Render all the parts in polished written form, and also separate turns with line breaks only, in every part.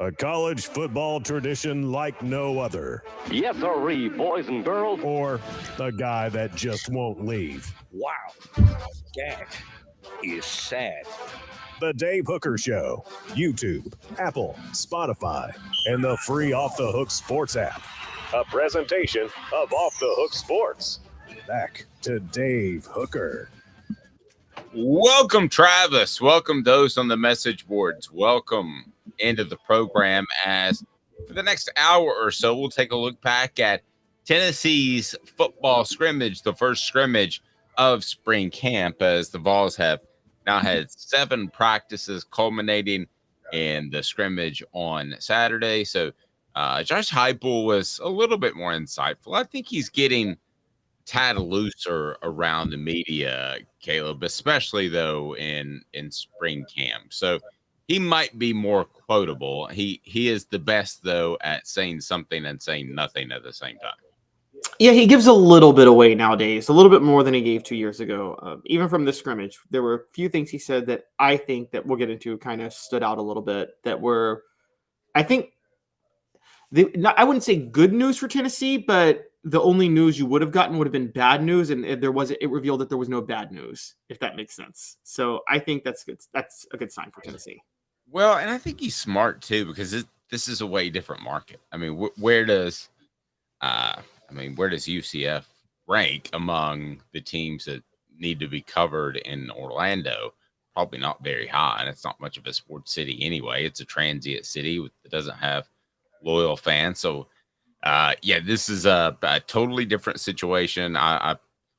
A college football tradition like no other.
Yes, sirree, boys and girls.
Or a guy that just won't leave.
Wow, that is sad.
The Dave Hooker Show. YouTube, Apple, Spotify, and the free Off the Hook Sports app. A presentation of Off the Hook Sports. Back to Dave Hooker.
Welcome, Travis. Welcome those on the message boards. Welcome into the program, as for the next hour or so, we'll take a look back at Tennessee's football scrimmage, the first scrimmage of spring camp, as the Vols have now had 7 practices culminating in the scrimmage on Saturday. So Josh Heupel was a little bit more insightful. I think he's getting tad looser around the media, Caleb, especially though in spring camp. So he might be more quotable. He is the best though at saying something and saying nothing at the same time.
Yeah, he gives a little bit away nowadays, a little bit more than he gave 2 years ago. Even from the scrimmage, there were a few things he said that I think that we'll get into kind of stood out a little bit that were, I think, I wouldn't say good news for Tennessee, but the only news you would have gotten would have been bad news, and it revealed that there was no bad news, if that makes sense. So I think that's good. That's a good sign for Tennessee.
Well, and I think he's smart too, because this is a way different market. I mean, where does UCF rank among the teams that need to be covered in Orlando? Probably not very high, and it's not much of a sports city anyway. It's a transient city that doesn't have loyal fans. So, this is a totally different situation. I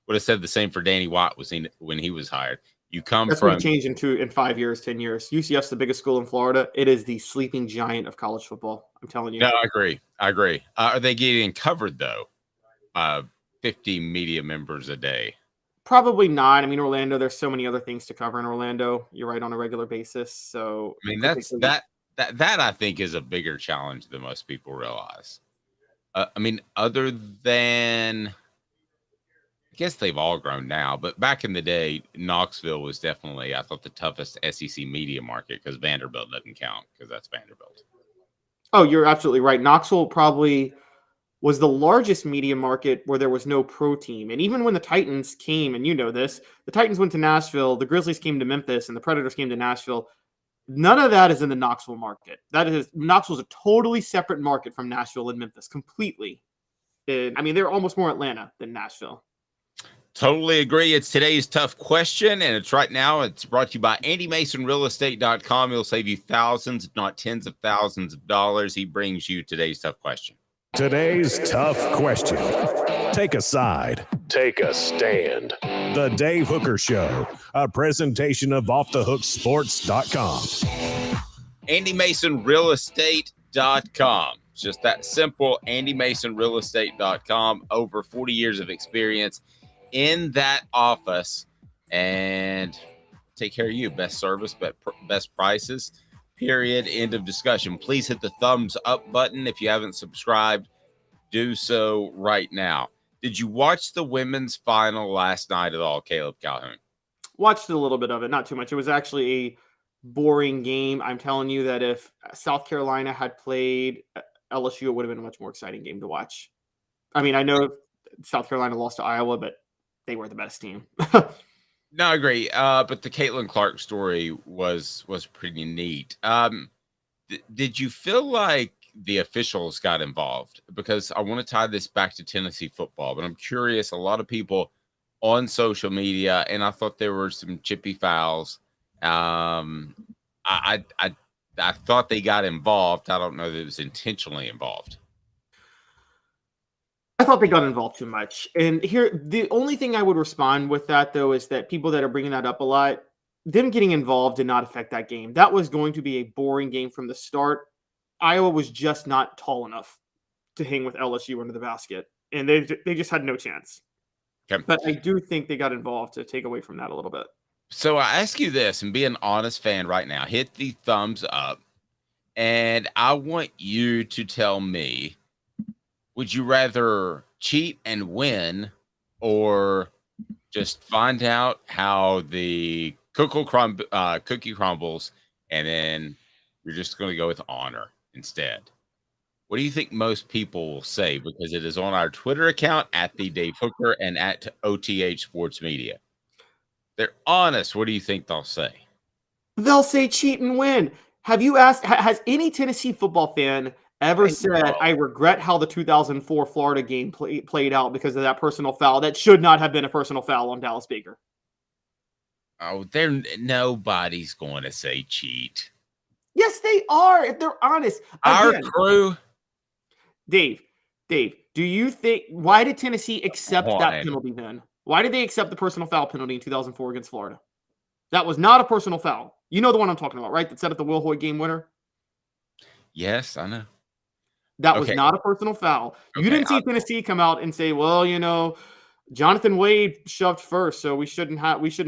would have said the same for Danny White when he was hired.
That's going to change in 5 years, 10 years. UCF's the biggest school in Florida. It is the sleeping giant of college football. I'm telling you.
No, I agree. Are they getting covered though? 50 media members a day.
Probably not. I mean, Orlando, there's so many other things to cover in Orlando. You're right, on a regular basis. So
I mean, that I think is a bigger challenge than most people realize. I mean, other than, I guess they've all grown now, but back in the day, Knoxville was definitely, I thought, the toughest SEC media market, because Vanderbilt doesn't count, because that's Vanderbilt.
Oh, you're absolutely right. Knoxville probably was the largest media market where there was no pro team. And even when the Titans came, and you know this, the Titans went to Nashville, the Grizzlies came to Memphis, and the Predators came to Nashville. None of that is in the Knoxville market. Knoxville's a totally separate market from Nashville and Memphis, completely. They're almost more Atlanta than Nashville.
Totally agree. It's today's tough question, and it's brought to you by AndyMasonRealEstate.com. He'll save you thousands, if not tens of thousands of dollars. He brings you today's tough question.
Today's tough question. Take a side. Take a stand. The Dave Hooker Show, a presentation of OffTheHookSports.com.
AndyMasonRealEstate.com. It's just that simple. AndyMasonRealEstate.com. Over 40 years of experience in that office, and take care of you. Best service, best prices, period. End of discussion. Please hit the thumbs up button. If you haven't subscribed, do so right now. Did you watch the women's final last night at all, Caleb Calhoun?
Watched a little bit of it, not too much. It was actually a boring game. I'm telling you that if South Carolina had played LSU, it would have been a much more exciting game to watch. I mean, I know South Carolina lost to Iowa, but they were the best team.
No, I agree. But the Caitlin Clark story was pretty neat. Did you feel like the officials got involved? Because I want to tie this back to Tennessee football, but I'm curious. A lot of people on social media, and I thought there were some chippy fouls. I thought they got involved. I don't know that it was intentionally involved.
I thought they got involved too much. And here, the only thing I would respond with that, though, is that people that are bringing that up a lot, them getting involved did not affect that game. That was going to be a boring game from the start. Iowa was just not tall enough to hang with LSU under the basket, and they just had no chance. Okay. But I do think they got involved to take away from that a little bit.
So I ask you this, and be an honest fan right now. Hit the thumbs up, and I want you to tell me, would you rather cheat and win, or just find out how the cookie crumbles, and then you're just going to go with honor? instead. What do you think most people will say? Because it is on our Twitter account at the Dave Hooker and at OTH Sports Media. They're honest. What do you think they'll say?
They'll say cheat and win. Have you asked, has any Tennessee football fan ever said, I regret how the 2004 Florida game played out because of that personal foul? That should not have been a personal foul on Dallas Baker.
Oh, nobody's going to say cheat.
Yes, they are, if they're honest.
Our crew.
Dave, do you think, why did Tennessee accept that penalty then? Why did they accept the personal foul penalty in 2004 against Florida? That was not a personal foul. You know the one I'm talking about, right? That set up the Will Hoyt game winner?
Yes, I know.
That was not a personal foul. You didn't see Tennessee come out and say, well, Jonathan Wade shoved first, so we shouldn't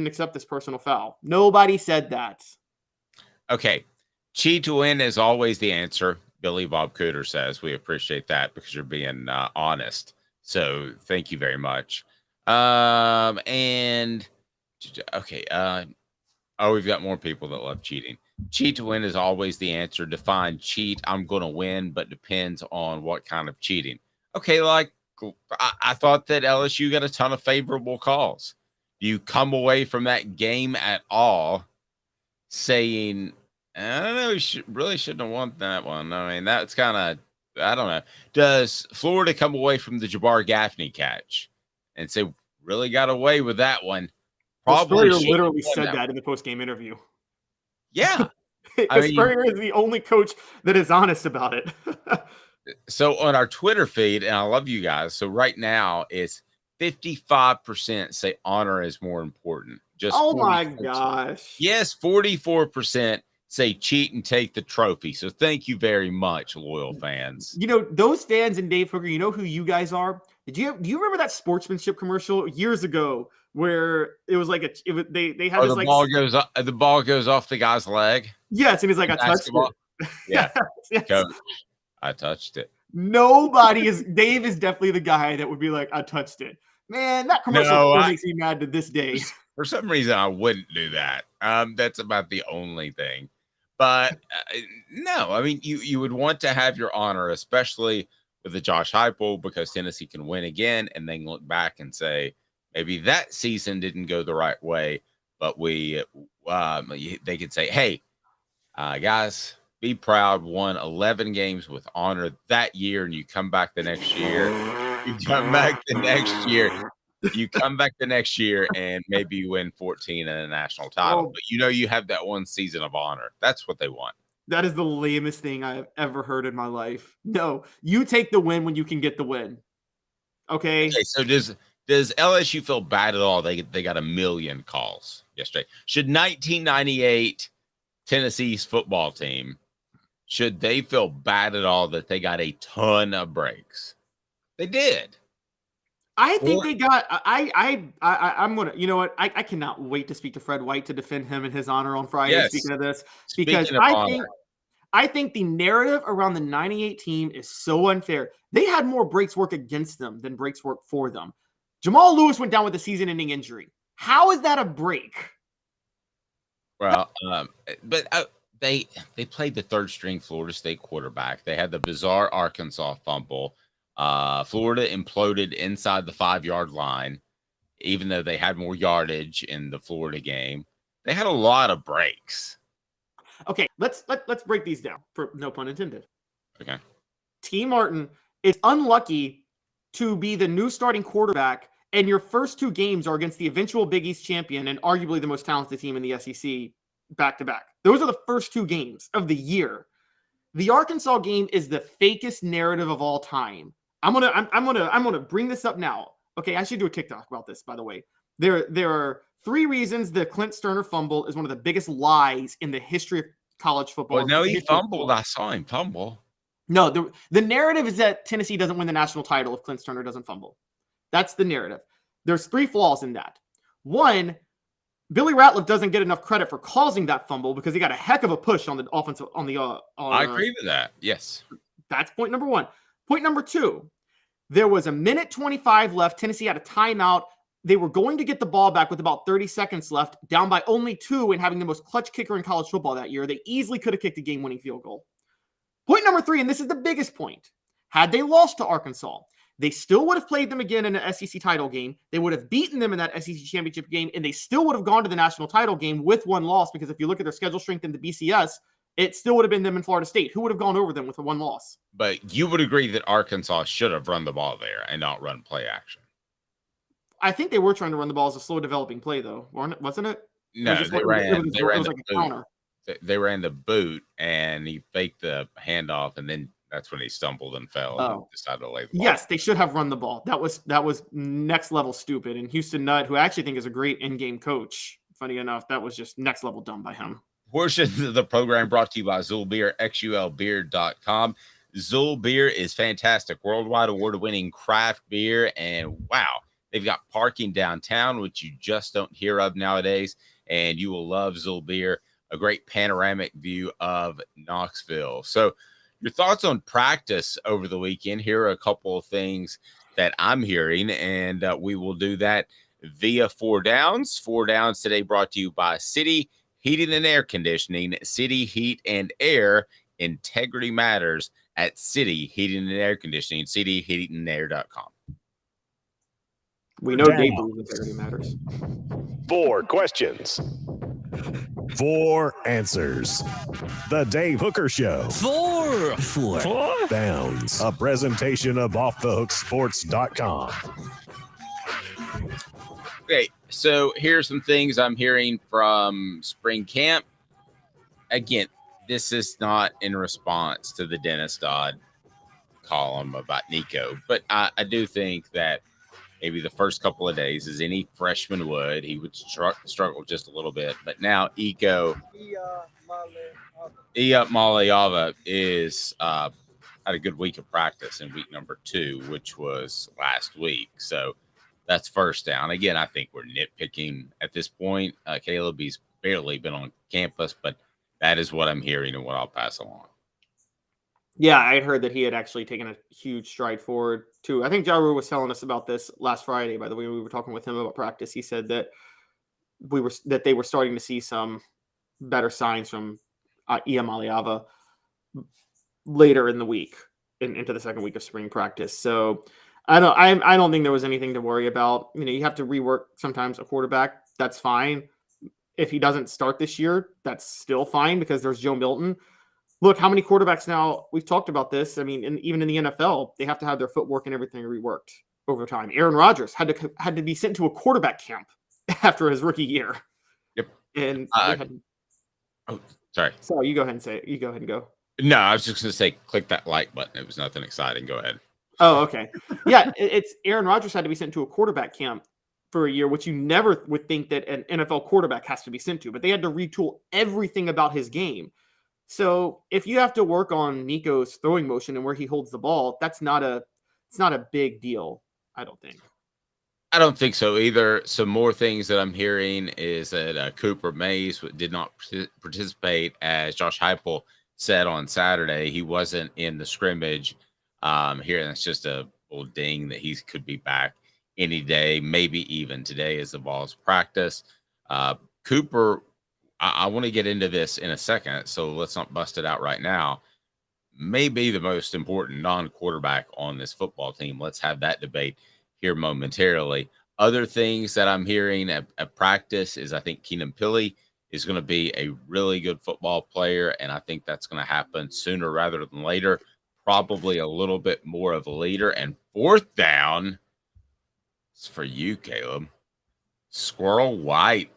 accept this personal foul. Nobody said that. Okay.
Cheat to win is always the answer. Billy Bob Cooter says, we appreciate that because you're being honest. So thank you very much. We've got more people that love cheating. Cheat to win is always the answer. Define cheat. I'm going to win, but depends on what kind of cheating. Okay, like I thought that LSU got a ton of favorable calls. You come away from that game at all saying, I don't know, really shouldn't have won that one. I mean, that's kind of, I don't know. Does Florida come away from the Jabbar Gaffney catch and say, really got away with that one?
Probably literally said that in the post-game interview.
Yeah.
Spurrier is the only coach that is honest about it.
So on our Twitter feed, and I love you guys. So right now it's 55% say honor is more important. Just
my gosh.
Yes, 44% say cheat and take the trophy. So thank you very much, loyal fans.
Those fans and Dave Hooker, you know who you guys are? Do you remember that sportsmanship commercial years ago where it was like they had this
the ball goes off the guy's leg?
Yes, and he's like, I touched it.
Yeah.
Yes.
Coach, I touched it.
Dave is definitely the guy that would be like, I touched it. Man, that commercial makes me mad to this day.
For some reason, I wouldn't do that. That's about the only thing. But no, I mean, you would want to have your honor, especially with the Josh Heupel, because Tennessee can win again and then look back and say, maybe that season didn't go the right way, but they could say, hey, guys, be proud, won 11 games with honor that year, and you come back the next year. You come back the next year and maybe you win 14 and a national title. But you have that one season of honor. That's what they want.
That is the lamest thing I've ever heard in my life. No, you take the win when you can get the win. Okay,
so does LSU feel bad at all? They got a million calls yesterday. Should 1998 Tennessee's football team, should they feel bad at all that they got a ton of breaks? They did.
I think they got. I'm gonna. You know what? I cannot wait to speak to Fred White to defend him and his honor on Friday.
Yes.
Speaking of this, because I think the narrative around the '98 team is so unfair. They had more breaks work against them than breaks work for them. Jamal Lewis went down with a season-ending injury. How is that a break?
Well, but they played the third-string Florida State quarterback. They had the bizarre Arkansas fumble. Florida imploded inside the 5-yard line, even though they had more yardage in the Florida game. They had a lot of breaks.
Okay, let's break these down, for no pun intended.
Okay.
T. Martin is unlucky to be the new starting quarterback, and your first 2 games are against the eventual Big East champion and arguably the most talented team in the SEC back-to-back. Those are the first 2 games of the year. The Arkansas game is the fakest narrative of all time. I'm gonna bring this up now. Okay, I should do a TikTok about this, by the way. There are 3 reasons the Clint Sterner fumble is one of the biggest lies in the history of college football.
Well, no, he fumbled. I saw him fumble.
No, the narrative is that Tennessee doesn't win the national title if Clint Sterner doesn't fumble. That's the narrative. There's 3 flaws in that. 1, Billy Ratliff doesn't get enough credit for causing that fumble because he got a heck of a push on the offensive
I agree with that. Yes.
That's point number 1. Point number 2, there was 1:25 left. Tennessee had a timeout. They were going to get the ball back with about 30 seconds left, down by only 2 and having the most clutch kicker in college football that year. They easily could have kicked a game-winning field goal. Point number 3, and this is the biggest point. Had they lost to Arkansas, they still would have played them again in an SEC title game. They would have beaten them in that SEC championship game, and they still would have gone to the national title game with one loss, because if you look at their schedule strength in the BCS, it still would have been them in Florida State. Who would have gone over them with a one loss?
But you would agree that Arkansas should have run the ball there and not run play action.
I think they were trying to run the ball as a slow developing play, though, wasn't it?
No,
It
they
was
ran
like
the
a counter.
boot. They ran the boot, and he faked the handoff, and then that's when he stumbled and fell and decided to lay the ball.
Yes, they should have run the ball. That was next level stupid. And Houston Nutt, who I actually think is a great in-game coach, funny enough, that was just next level dumb by him.
Portion of the program brought to you by Zool Beer, xulbeer.com. Zool Beer is fantastic, worldwide award-winning craft beer, and wow, they've got parking downtown, which you just don't hear of nowadays, and you will love Zool Beer, a great panoramic view of Knoxville. So your thoughts on practice over the weekend. Here are a couple of things that I'm hearing, and we will do that via 4 Downs. 4 Downs today brought to you by City Heating and Air Conditioning. City Heat and Air, integrity matters at City Heating and Air Conditioning, cityheatingandair.com.
We know Dave believes integrity matters.
4 questions, 4 answers. The Dave Hooker Show.
4
Downs. A presentation of offthehooksports.com.
Okay, so here's some things I'm hearing from spring camp. Again, this is not in response to the Dennis Dodd column about Nico, but I do think that maybe the first couple of days, as any freshman would, he would struggle just a little bit. But now Iko Maliava is had a good week of practice in week number 2, which was last week. So that's first down. Again, I think we're nitpicking at this point. Caleb, he's barely been on campus, but that is what I'm hearing and what I'll pass along.
Yeah, I had heard that he had actually taken a huge stride forward too. I think Jaru was telling us about this last Friday. By the way, we were talking with him about practice. He said that they were starting to see some better signs from Ia Maliava later in the week, into the second week of spring practice. So I don't think there was anything to worry about. You know, you have to rework sometimes a quarterback. That's fine. If he doesn't start this year, that's still fine, because there's Joe Milton. Look, how many quarterbacks now, we've talked about this. I mean, even in the NFL, they have to have their footwork and everything reworked over time. Aaron Rodgers had to be sent to a quarterback camp after his rookie year.
Yep.
And
sorry.
Sorry, you go ahead and say it. You go ahead and go.
No, I was just going to say, click that like button. It was nothing exciting. Go ahead.
Oh, okay. Yeah, it's Aaron Rodgers had to be sent to a quarterback camp for a year, which you never would think that an NFL quarterback has to be sent to, but they had to retool everything about his game. So if you have to work on Nico's throwing motion and where he holds the ball, it's not a big deal, I don't think.
I don't think so either. Some more things that I'm hearing is that Cooper Mays did not participate, as Josh Heupel said on Saturday. He wasn't in the scrimmage here, and it's just a little ding that he could be back any day, maybe even today as the Vols practice. Cooper, I want to get into this in a second, so let's not bust it out right now. May be the most important non-quarterback on this football team. Let's have that debate here momentarily. Other things that I'm hearing at practice is I think Keenan Pili is going to be a really good football player, and I think that's going to happen sooner rather than later. Probably a little bit more of a leader. And 4th down, it's for you, Caleb. Squirrel White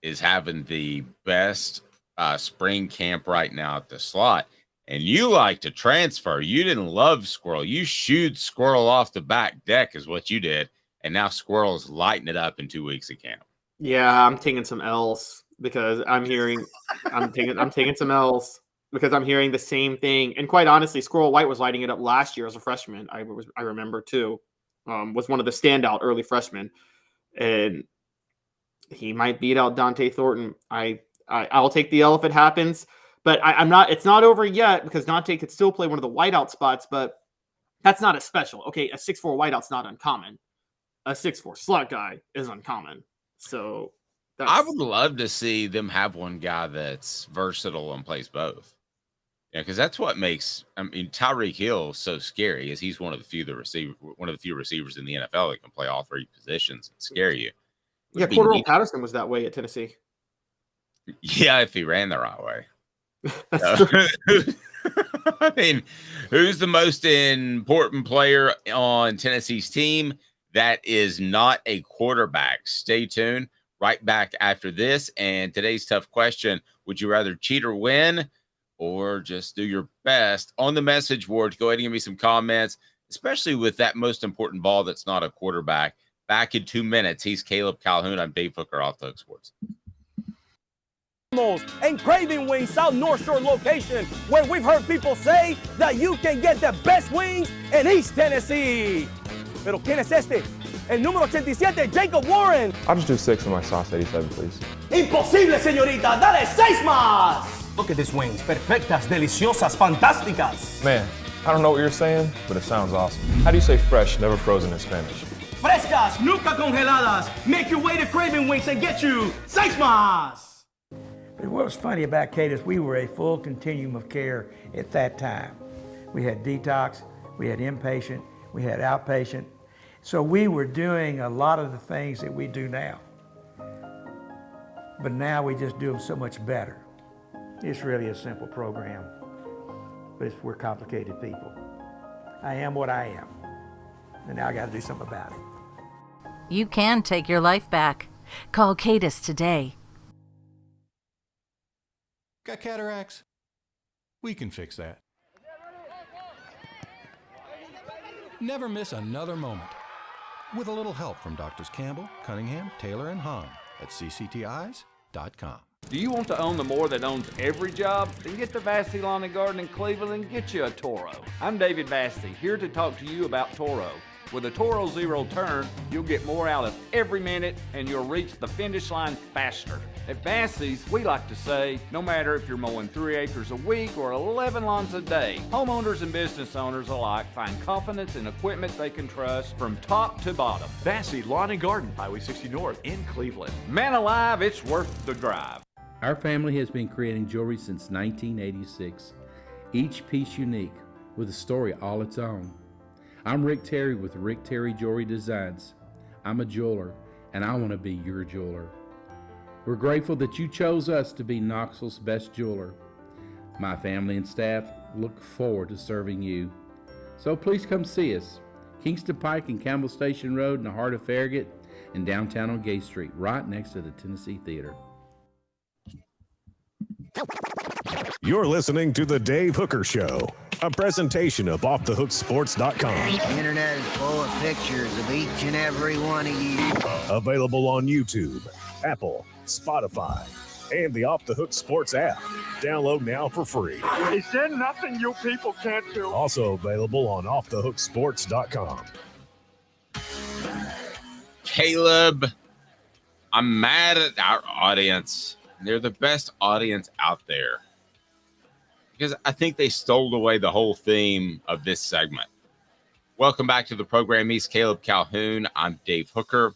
is having the best spring camp right now at the slot. And you like to transfer. You didn't love Squirrel. You shooed Squirrel off the back deck is what you did. And now Squirrel's lighting it up in 2 weeks of camp.
Yeah, I'm taking some L's because I'm taking some L's because I'm hearing the same thing. And quite honestly, Squirrel White was lighting it up last year as a freshman. I remember too. Was one of the standout early freshmen. And he might beat out Dante Thornton. I'll take the L if it happens, but it's not over yet, because Dante could still play one of the wideout spots, but that's not as special. Okay, a 6'4" wideout's not uncommon. A 6'4" slot guy is uncommon. So
I would love to see them have one guy that's versatile and plays both. Yeah, because that's what makes Tyreek Hill so scary. Is he's one of the few receivers in the NFL that can play all three positions and scare you.
Yeah, Cordell Patterson was that way at Tennessee.
Yeah, if he ran the right way.
That's true.
I mean, who's the most important player on Tennessee's team? That is not a quarterback. Stay tuned. Right back after this. And today's tough question: would you rather cheat or win, or just do your best? On the message board, go ahead and give me some comments, especially with that most important ball that's not a quarterback. Back in 2 minutes. He's Caleb Calhoun. I'm Dave Hooker, Off the Hook Sports.
And Craving Wings South North Shore location, where we've heard people say that you can get the best wings in East Tennessee. Pero ¿quién es este? El número 87, Jacob Warren.
I'll just do 6 of my sauce 87, please.
Imposible, señorita. Dale 6 más. Look at these wings. Perfectas, deliciosas, fantásticas.
Man, I don't know what you're saying, but it sounds awesome. How do you say fresh, never frozen in Spanish?
Frescas, nunca congeladas. Make your way to Craving Wings and get you 6 más.
But what was funny about Cadis, we were a full continuum of care at that time. We had detox, we had inpatient, we had outpatient. So we were doing a lot of the things that we do now. But now we just do them so much better. It's really a simple program, but we're complicated people. I am what I am, and now I got to do something about it.
You can take your life back. Call Cadis today.
Got cataracts? We can fix that. Never miss another moment. With a little help from Doctors Campbell, Cunningham, Taylor, and Hahn at cctis.com.
Do you want to own the more that owns every job? Then get to Vassey Lawn and Garden in Cleveland and get you a Toro. I'm David Vassey, here to talk to you about Toro. With a Toro Zero Turn, you'll get more out of every minute and you'll reach the finish line faster. At Vassey's, we like to say, no matter if you're mowing 3 acres a week or 11 lawns a day, homeowners and business owners alike find confidence in equipment they can trust from top to bottom.
Vassey Lawn and Garden, Highway 60 North in Cleveland.
Man alive, it's worth the drive.
Our family has been creating jewelry since 1986, each piece unique with a story all its own. I'm Rick Terry with Rick Terry Jewelry Designs. I'm a jeweler, and I want to be your jeweler. We're grateful that you chose us to be Knoxville's best jeweler. My family and staff look forward to serving you. So please come see us. Kingston Pike and Campbell Station Road in the heart of Farragut and downtown on Gay Street, right next to the Tennessee Theater.
You're listening to The Dave Hooker Show, a presentation of OffTheHookSports.com.
The internet is full of pictures of each and every one of you.
Available on YouTube, Apple, Spotify, and the Off the Hook Sports app. Download now for free.
Is there nothing you people can't do?
Also available on OffTheHookSports.com.
Caleb, I'm mad at our audience. They're the best audience out there because I think they stole away the whole theme of this segment. Welcome back to the program. He's Caleb Calhoun. I'm Dave Hooker.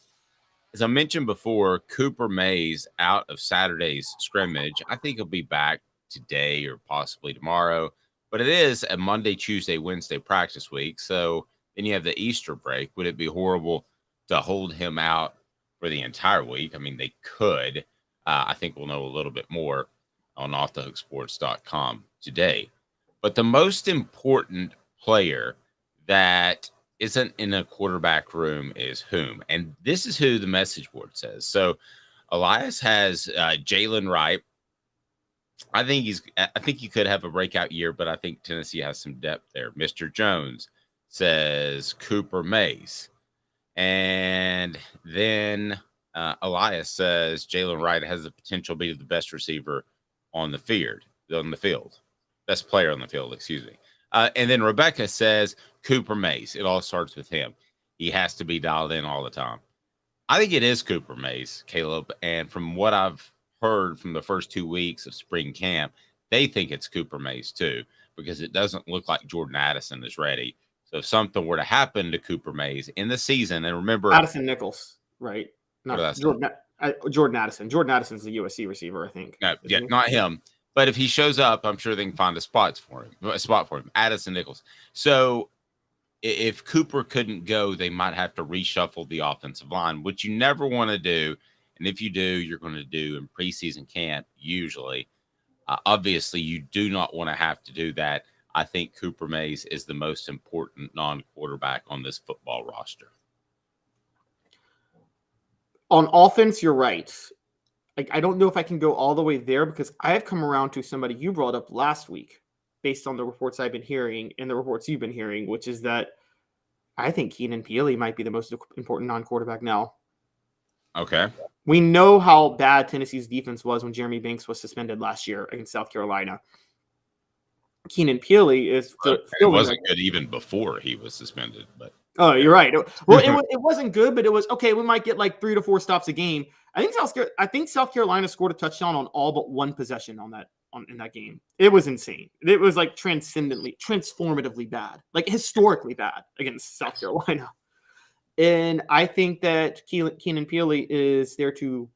As I mentioned before, Cooper Mays out of Saturday's scrimmage. I think he'll be back today or possibly tomorrow, but it is a Monday, Tuesday, Wednesday practice week. So then you have the Easter break. Would it be horrible to hold him out for the entire week? I mean, they could. I think we'll know a little bit more on offthehooksports.com today. But the most important player that isn't in a quarterback room is whom? And this is who the message board says. So Elias has Jalen Wright. I think he could have a breakout year, but I think Tennessee has some depth there. Mr. Jones says Cooper Mays. And then Elias says Jalen Wright has the potential to be the best receiver on the field. Best player on the field, excuse me. And then Rebecca says Cooper Mays. It all starts with him. He has to be dialed in all the time. I think it is Cooper Mays, Caleb. And from what I've heard from the first 2 weeks of spring camp, they think it's Cooper Mays too, because it doesn't look like Jordan Addison is ready. So if something were to happen to Cooper Mays in the season, and remember
Addison Nichols, right? Not Jordan Addison. Jordan Addison's the USC receiver, I think.
No, yeah, not him. But if he shows up, I'm sure they can find a spot for him. Addison Nichols. So if Cooper couldn't go, they might have to reshuffle the offensive line, which you never want to do. And if you do, you're going to do in preseason camp usually. Obviously, you do not want to have to do that. I think Cooper Mays is the most important non-quarterback on this football roster.
On offense, you're right. I don't know if I can go all the way there because I have come around to somebody you brought up last week based on the reports I've been hearing and the reports you've been hearing, which is that I think Keenan Peely might be the most important non-quarterback now.
Okay.
We know how bad Tennessee's defense was when Jeremy Banks was suspended last year against South Carolina. Keenan Peely is...
It wasn't good even before he was suspended, but...
Oh, you're right. Well, it wasn't good, but it was okay. We might get like 3 to 4 stops a game. I think South Carolina scored a touchdown on all but one possession in that game. It was insane. It was like transformatively bad, like historically bad against South Carolina. And I think that Keenan Peely is there to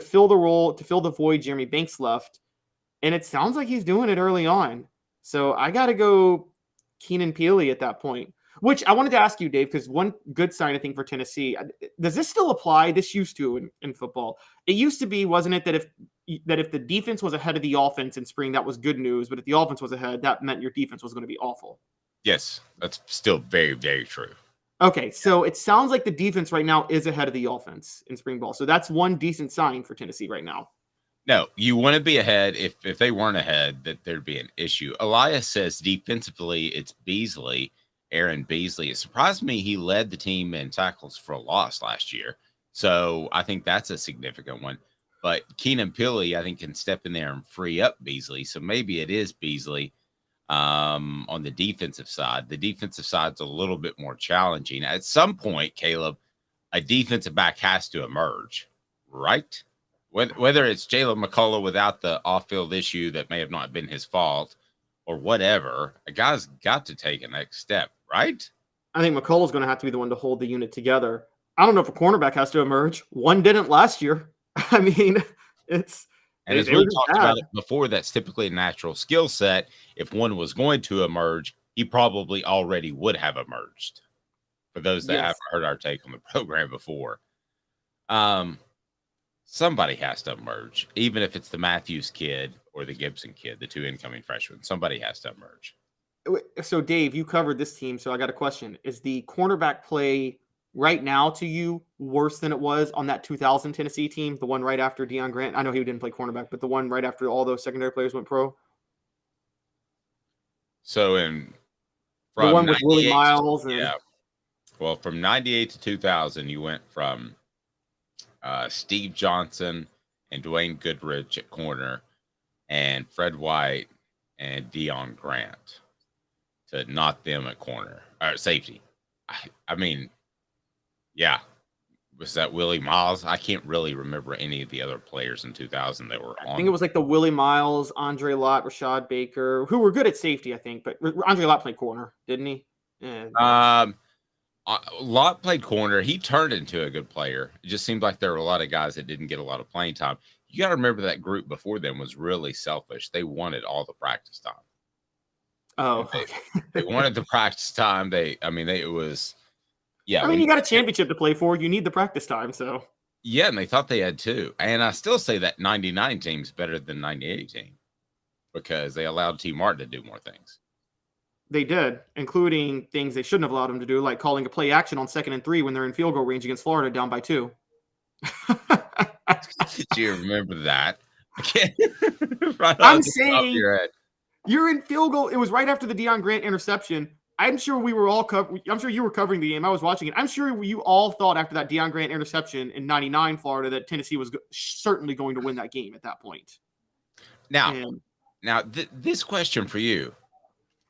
fill the role, to fill the void Jeremy Banks left. And it sounds like he's doing it early on. So I got to go Keenan Peely at that point. Which I wanted to ask you, Dave, because one good sign, I think, for Tennessee, does this still apply? This used to in football. It used to be, wasn't it, that if the defense was ahead of the offense in spring, that was good news. But if the offense was ahead, that meant your defense was going to be awful.
Yes, that's still very, very true.
Okay, so it sounds like the defense right now is ahead of the offense in spring ball. So that's one decent sign for Tennessee right now.
No, you want to be ahead. If they weren't ahead, that there'd be an issue. Elias says defensively, it's Beasley. Aaron Beasley. It surprised me he led the team in tackles for a loss last year. So I think that's a significant one. But Keenan Peely, I think, can step in there and free up Beasley. So maybe it is Beasley on the defensive side. The defensive side's a little bit more challenging. At some point, Caleb, a defensive back has to emerge, right? Whether it's Jalen McCullough without the off-field issue that may have not been his fault or whatever, a guy's got to take a next step. Right?
I think McCullough's going to have to be the one to hold the unit together. I don't know if a cornerback has to emerge. One didn't last year. I mean, it's...
And as we talked about it before, that's typically a natural skill set. If one was going to emerge, he probably already would have emerged. For those that haven't heard our take on the program before. Somebody has to emerge, even if it's the Matthews kid or the Gibson kid, the 2 incoming freshmen. Somebody has to emerge.
So, Dave, you covered this team, so I got a question. Is the cornerback play right now to you worse than it was on that 2000 Tennessee team, the one right after Deion Grant? I know he didn't play cornerback, but the one right after all those secondary players went pro?
So,
the one with Willie Miles?
Yeah. Well, from 98 to 2000, you went from Steve Johnson and Dwayne Goodrich at corner and Fred White and Deion Grant. To not them at corner or safety. I mean, yeah. Was that Willie Miles? I can't really remember any of the other players in 2000 that were on.
I think it was like the Willie Miles, Andre Lott, Rashad Baker, who were good at safety, I think. But Andre Lott played corner, didn't he?
Lott played corner. He turned into a good player. It just seemed like there were a lot of guys that didn't get a lot of playing time. You got to remember that group before them was really selfish. They wanted all the practice time.
Oh,
they wanted the practice time. It was, yeah.
I mean, you got a championship to play for. You need the practice time, so.
Yeah, and they thought they had too. And I still say that 99 team's better than 98 team because they allowed T. Martin to do more things.
They did, including things they shouldn't have allowed them to do, like calling a play action on 2nd and 3 when they're in field goal range against Florida down by 2.
Did you remember that? Right
I'm saying you're in field goal. It was right after the Deion Grant interception. I'm sure we were all I'm sure you were covering the game. I was watching it. I'm sure you all thought after that Deion Grant interception in 99 Florida that Tennessee was certainly going to win that game at that point.
Now, this question for you.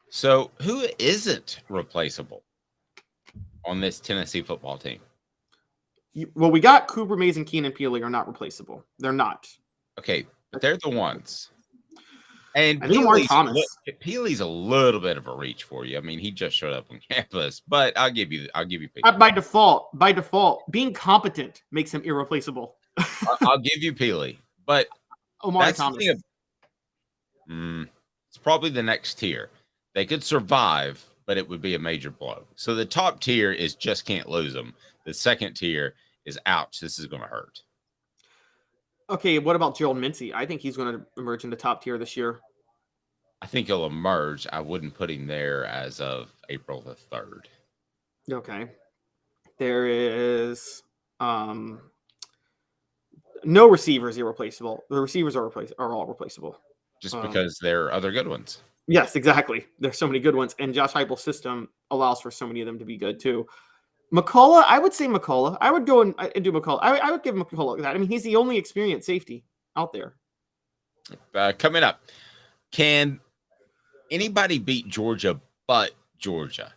So who isn't replaceable on this Tennessee football team?
Well, we got Cooper Mays and Keenan Peely are not replaceable. They're not.
Okay, but they're the ones. And Peely's a little bit of a reach for you. I mean, he just showed up on campus, but I'll give you Peely.
By default, being competent makes him irreplaceable.
I'll give you Peely, but
Omari Thomas.
It's probably the next tier. They could survive, but it would be a major blow. So the top tier is just can't lose them. The second tier is ouch, this is going to hurt.
Okay, what about Gerald Mincy? I think he's going to emerge in the top tier this year.
I think he'll emerge. I wouldn't put him there as of April the 3rd.
Okay. There is no receivers irreplaceable. The receivers are all replaceable.
Just because there are other good ones.
Yes, exactly. There's so many good ones, and Josh Heupel's system allows for so many of them to be good too. McCullough, I would say McCullough. I would go and do McCullough. I would give McCullough that. I mean, he's the only experienced safety out there.
Coming up, can anybody beat Georgia but Georgia?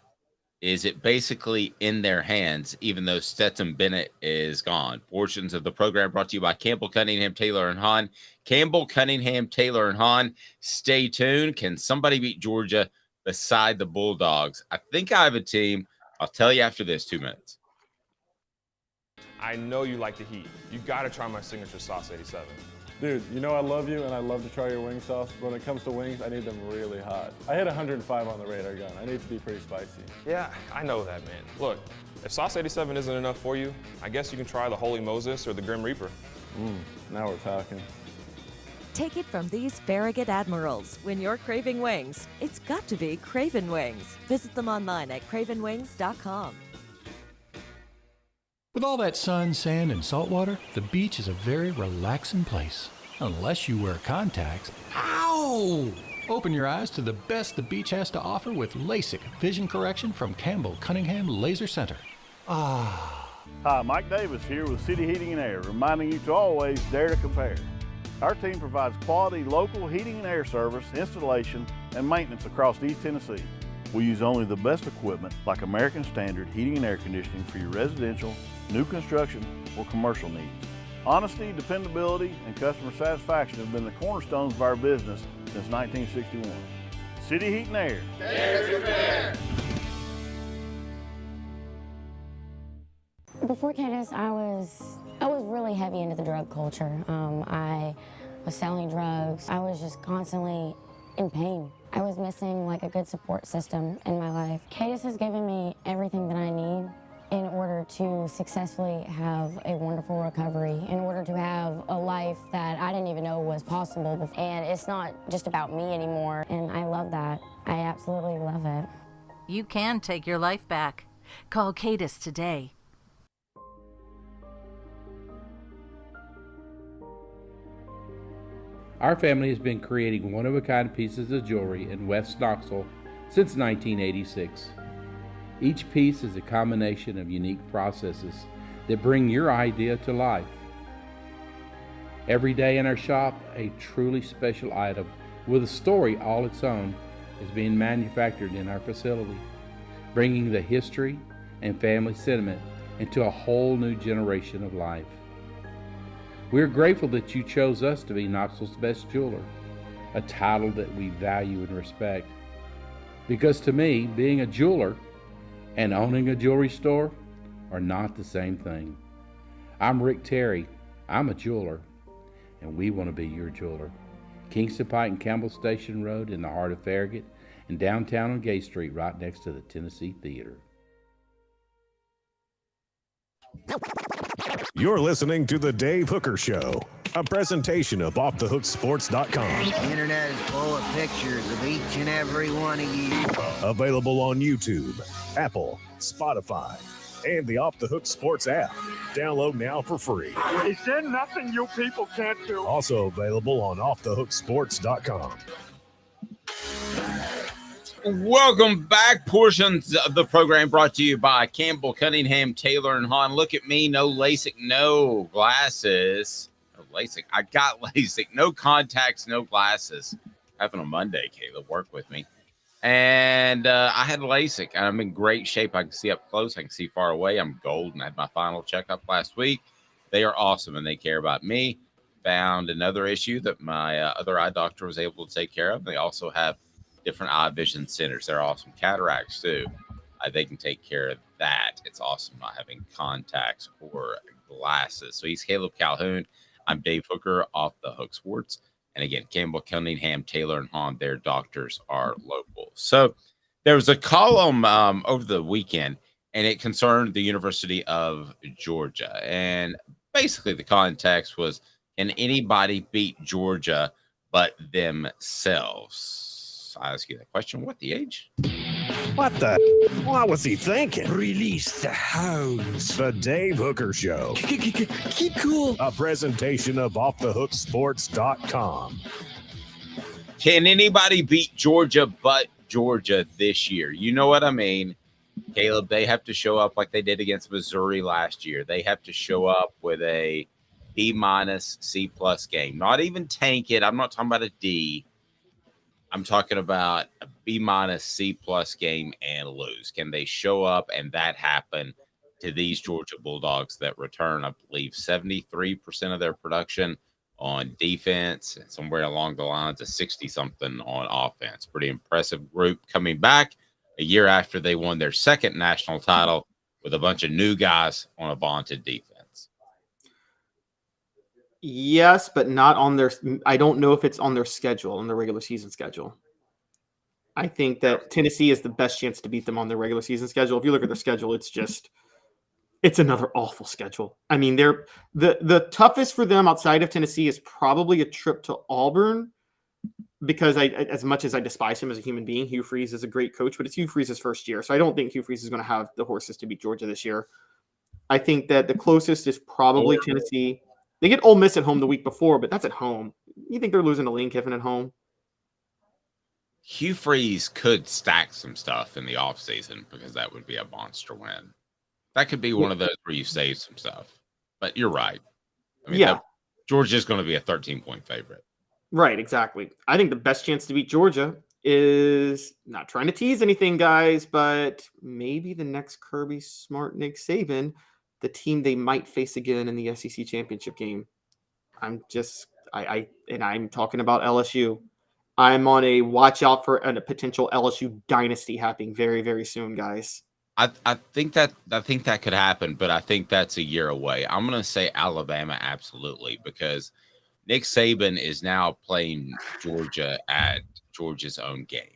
Is it basically in their hands, even though Stetson Bennett is gone? Portions of the program brought to you by Campbell, Cunningham, Taylor, and Hahn. Campbell, Cunningham, Taylor, and Hahn. Stay tuned. Can somebody beat Georgia beside the Bulldogs? I think I have a team. I'll tell you after this, 2 minutes.
I know you like the heat. You got to try my signature sauce 87. Dude, you know I love you and I love to try your wing sauce, but when it comes to wings, I need them really hot. I hit 105 on the radar gun. I need to be pretty spicy. Yeah, I know that, man. Look, if sauce 87 isn't enough for you, I guess you can try the Holy Moses or the Grim Reaper. Now we're talking.
Take it from these Farragut admirals. When you're craving wings, it's got to be Craven Wings. Visit them online at cravenwings.com.
With all that sun, sand, and salt water, the beach is a very relaxing place. Unless you wear contacts. Ow! Open your eyes to the best the beach has to offer with LASIK vision correction from Campbell Cunningham Laser Center.
Hi, Mike Davis here with City Heating and Air, reminding you to always dare to compare. Our team provides quality local heating and air service, installation, and maintenance across East Tennessee. We use only the best equipment like American Standard heating and air conditioning for your residential, new construction, or commercial needs. Honesty, dependability, and customer satisfaction have been the cornerstones of our business since 1961. City Heat and Air.
Dare to compare.
Before Cadis, I was really heavy into the drug culture. I was selling drugs. I was just constantly in pain. I was missing like a good support system in my life. Cadis has given me everything that I need in order to successfully have a wonderful recovery, in order to have a life that I didn't even know was possible. And it's not just about me anymore, and I love that. I absolutely love it.
You can take your life back. Call Cadis today.
Our family has been creating one-of-a-kind pieces of jewelry in West Knoxville since 1986. Each piece is a combination of unique processes that bring your idea to life. Every day in our shop, a truly special item with a story all its own is being manufactured in our facility, bringing the history and family sentiment into a whole new generation of life. We are grateful that you chose us to be Knoxville's best jeweler, a title that we value and respect. Because to me, being a jeweler and owning a jewelry store are not the same thing. I'm Rick Terry. I'm a jeweler, and we want to be your jeweler. Kingston Pike and Campbell Station Road in the heart of Farragut, and downtown on Gay Street right next to the Tennessee Theater.
You're listening to The Dave Hooker Show, a presentation of OffTheHookSports.com.
The internet is full of pictures of each and every one of you.
Available on YouTube, Apple, Spotify, and the Off the Hook Sports app. Download now for free.
Is there nothing you people can't do?
Also available on OffTheHookSports.com.
Welcome back. Portions of the program brought to you by Campbell, Cunningham, Taylor, and Hahn. Look at me. No LASIK, no glasses. No LASIK. I got LASIK. No contacts, no glasses. Having a Monday, Caleb. Work with me. And I had LASIK. And I'm in great shape. I can see up close. I can see far away. I'm golden. I had my final checkup last week. They are awesome, and they care about me. Found another issue that my other eye doctor was able to take care of. They also have different eye vision centers. They're awesome. Cataracts too. They can take care of that. It's awesome not having contacts or glasses. So he's Caleb Calhoun. I'm Dave Hooker, Off the Hook Sports. And again, Campbell, Cunningham, Taylor, and Hahn, their doctors are local. So there was a column over the weekend, and it concerned the University of Georgia. And basically the context was, can anybody beat Georgia but themselves? I ask you that question. What the age?
What the? What was he thinking?
Release the hounds.
The Dave Hooker Show.
Keep cool.
A presentation of OffTheHookSports.com.
Can anybody beat Georgia but Georgia this year? You know what I mean, Caleb. They have to show up like they did against Missouri last year. They have to show up with a B-, C+ game. Not even tank it. I'm not talking about a D. I'm talking about a B-, C+ game and lose. Can they show up and that happen to these Georgia Bulldogs that return, I believe, 73% of their production on defense and somewhere along the lines of 60-something on offense? Pretty impressive group coming back a year after they won their second national title with a bunch of new guys on a vaunted defense.
Yes, but not on their – I don't know if it's on their schedule, on the regular season schedule. I think that Tennessee is the best chance to beat them on their regular season schedule. If you look at their schedule, it's just – it's another awful schedule. I mean, they're the toughest for them outside of Tennessee is probably a trip to Auburn, because as much as I despise him as a human being, Hugh Freeze is a great coach, but it's Hugh Freeze's first year. So I don't think Hugh Freeze is going to have the horses to beat Georgia this year. I think that the closest is probably Tennessee. They get Ole Miss at home the week before, but that's at home. You think they're losing to Lane Kiffin at home?
Hugh Freeze could stack some stuff in the offseason because that would be a monster win. That could be one of those where you save some stuff. But you're right. I mean,
yeah.
Georgia's going to be a 13-point favorite.
Right, exactly. I think the best chance to beat Georgia is, not trying to tease anything, guys, but maybe the next Kirby Smart, Nick Saban, the team they might face again in the SEC championship game. I'm talking about LSU. I'm on a watch out for a potential LSU dynasty happening very, very soon, guys.
I think that could happen, but I think that's a year away. I'm going to say Alabama, absolutely, because Nick Saban is now playing Georgia at Georgia's own game.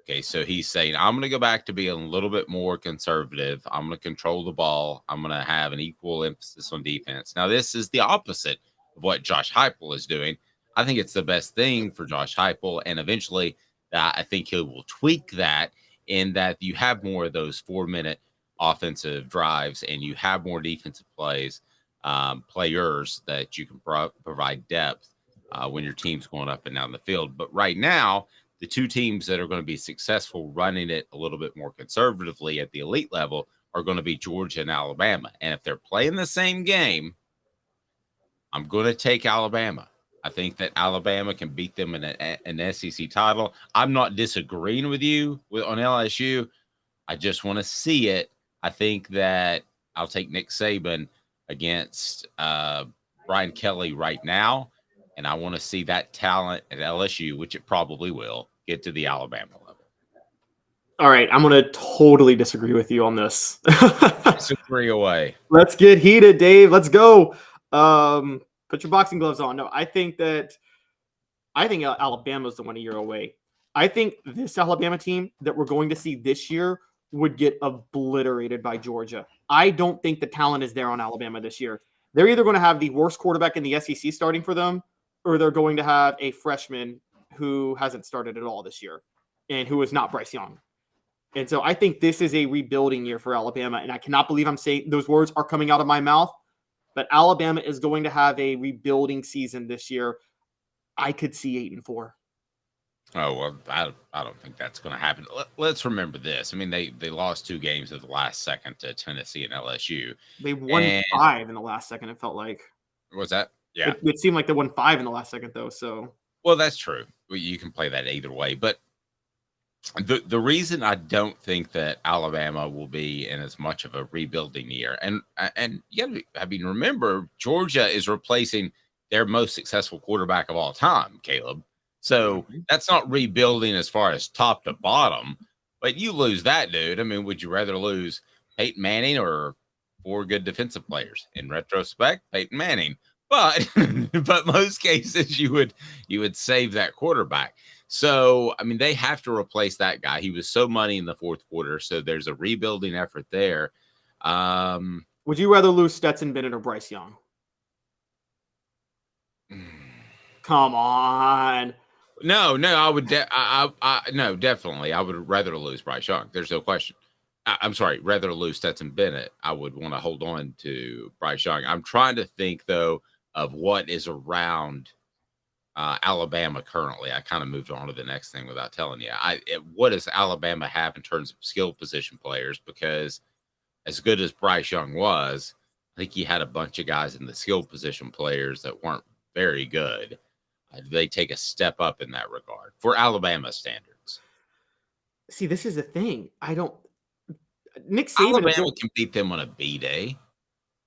Okay, so he's saying, I'm going to go back to being a little bit more conservative. I'm going to control the ball. I'm going to have an equal emphasis on defense. Now, this is the opposite of what Josh Heupel is doing. I think it's the best thing for Josh Heupel, and eventually I think he will tweak that in that you have more of those 4-minute offensive drives and you have more defensive players that you can provide depth when your team's going up and down the field. But right now, the two teams that are going to be successful running it a little bit more conservatively at the elite level are going to be Georgia and Alabama. And if they're playing the same game, I'm going to take Alabama. I think that Alabama can beat them in an SEC title. I'm not disagreeing with you on LSU. I just want to see it. I think that I'll take Nick Saban against Brian Kelly right now, and I want to see that talent at LSU, which it probably will, get to the Alabama level.
All right, I'm going to totally disagree with you on this.
Disagree away.
Let's get heated, Dave. Let's go. Put your boxing gloves on. No, I think Alabama's the 1 year away. I think this Alabama team that we're going to see this year would get obliterated by Georgia. I don't think the talent is there on Alabama this year. They're either going to have the worst quarterback in the SEC starting for them, or they're going to have a freshman who hasn't started at all this year and who is not Bryce Young. And so I think this is a rebuilding year for Alabama, and I cannot believe I'm saying those words are coming out of my mouth. But Alabama is going to have a rebuilding season this year. I could see 8-4.
Oh, well, I don't think that's going to happen. Let's remember this. I mean, they lost 2 games at the last second to Tennessee and LSU.
They won 5 in the last second, it felt like.
Was that? Yeah.
It seemed like they won 5 in the last second, though. So.
Well, that's true. You can play that either way. But the reason I don't think that Alabama will be in as much of a rebuilding year, and remember, Georgia is replacing their most successful quarterback of all time, Caleb. So that's not rebuilding as far as top to bottom, but you lose that dude. I mean, would you rather lose Peyton Manning or 4 good defensive players? In retrospect, Peyton Manning. but most cases you would save that quarterback. So I mean, they have to replace that guy. He was so money in the fourth quarter, so there's a rebuilding effort there.
Would you rather lose Stetson Bennett or Bryce Young? Come on.
No, I would. No, definitely, I would rather lose Bryce Young. There's no question. I'm sorry, rather lose Stetson Bennett. I would want to hold on to Bryce Young. I'm trying to think though of what is around Alabama currently. I kind of moved on to the next thing without telling you. What does Alabama have in terms of skill position players? Because as good as Bryce Young was, I think he had a bunch of guys in the skill position players that weren't very good. They take a step up in that regard for Alabama standards.
See, this is the thing. Nick Saban
Alabama can beat them on a B day.